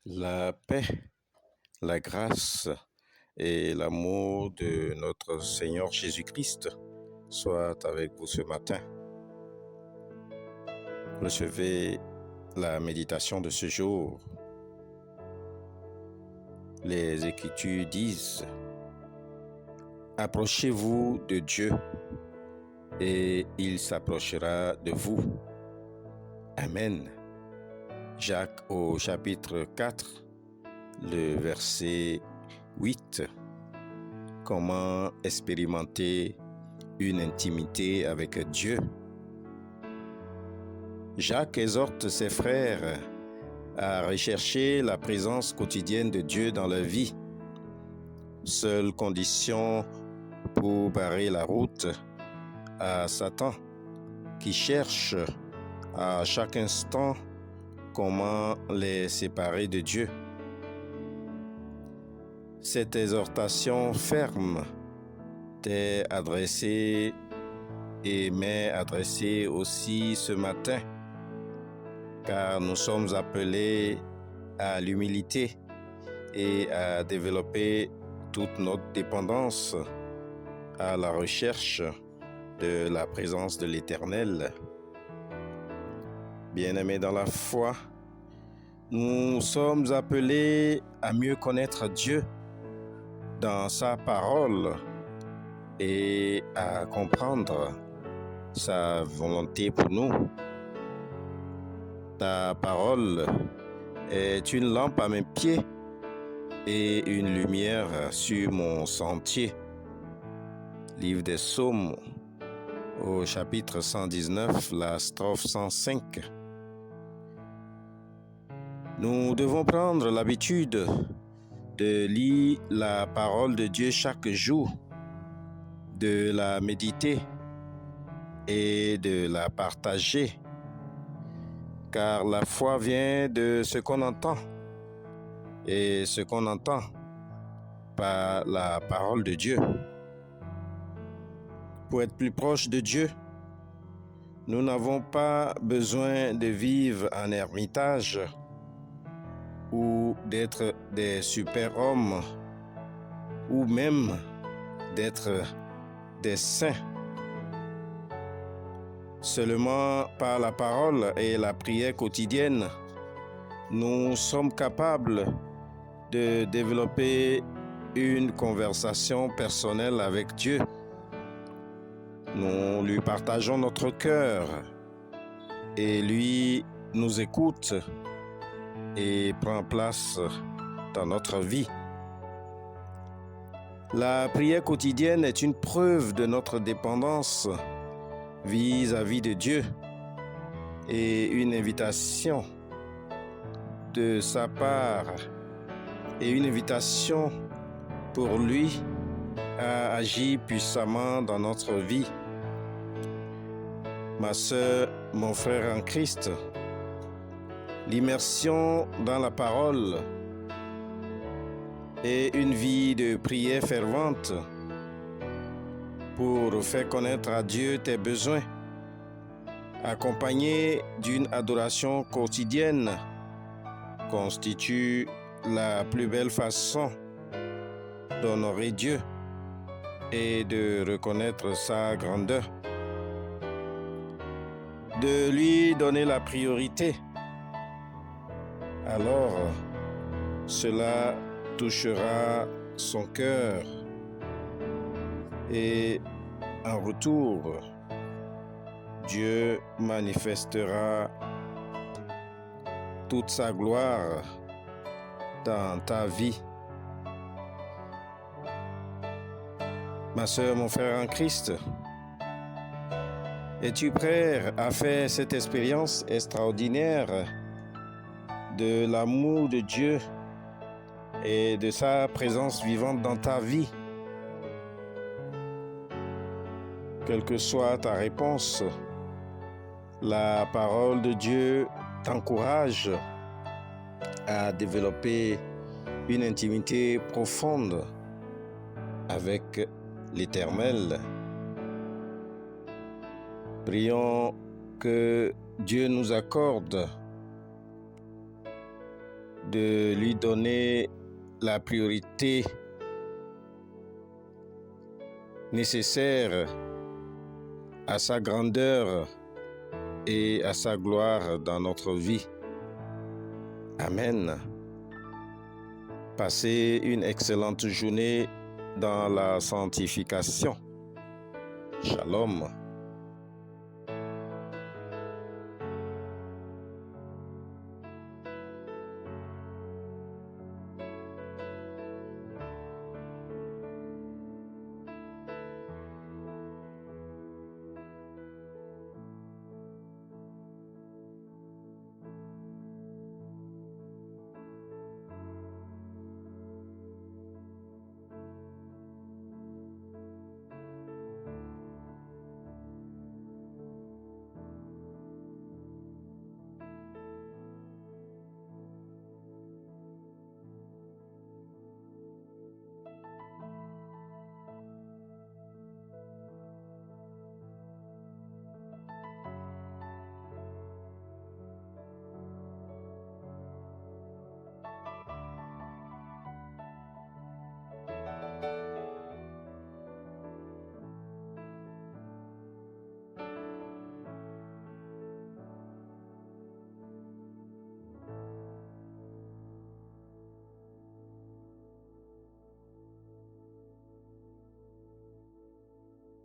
La paix, la grâce et l'amour de notre Seigneur Jésus-Christ soient avec vous ce matin. Recevez la méditation de ce jour. Les Écritures disent: approchez-vous de Dieu et il s'approchera de vous. Amen. Jacques au chapitre 4, le verset 8. Comment expérimenter une intimité avec Dieu? Jacques exhorte ses frères à rechercher la présence quotidienne de Dieu dans leur vie. Seule condition pour barrer la route à Satan, qui cherche à chaque instant comment les séparer de Dieu. Cette exhortation ferme t'est adressée et m'est adressée aussi ce matin, car nous sommes appelés à l'humilité et à développer toute notre dépendance à la recherche de la présence de l'Éternel. Bien-aimés dans la foi, nous sommes appelés à mieux connaître Dieu dans sa parole et à comprendre sa volonté pour nous. Ta parole est une lampe à mes pieds et une lumière sur mon sentier. Livre des Psaumes au chapitre 119, la strophe 105. Nous devons prendre l'habitude de lire la parole de Dieu chaque jour, de la méditer et de la partager, car la foi vient de ce qu'on entend, et ce qu'on entend par la parole de Dieu. Pour être plus proche de Dieu, nous n'avons pas besoin de vivre en ermitage ou d'être des super-hommes ou même d'être des saints. Seulement par la parole et la prière quotidienne, nous sommes capables de développer une conversation personnelle avec Dieu. Nous lui partageons notre cœur et lui nous écoute et prend place dans notre vie. La prière quotidienne est une preuve de notre dépendance vis-à-vis de Dieu et une invitation de sa part et une invitation pour lui à agir puissamment dans notre vie. Ma sœur, mon frère en Christ, l'immersion dans la parole et une vie de prière fervente pour faire connaître à Dieu tes besoins, accompagnée d'une adoration quotidienne, constitue la plus belle façon d'honorer Dieu et de reconnaître sa grandeur, de lui donner la priorité. Alors, cela touchera son cœur et en retour, Dieu manifestera toute sa gloire dans ta vie. Ma sœur, mon frère en Christ, es-tu prêt à faire cette expérience extraordinaire de l'amour de Dieu et de sa présence vivante dans ta vie? Quelle que soit ta réponse, la parole de Dieu t'encourage à développer une intimité profonde avec l'Éternel. Prions que Dieu nous accorde de lui donner la priorité nécessaire à sa grandeur et à sa gloire dans notre vie. Amen. Passez une excellente journée dans la sanctification. Shalom.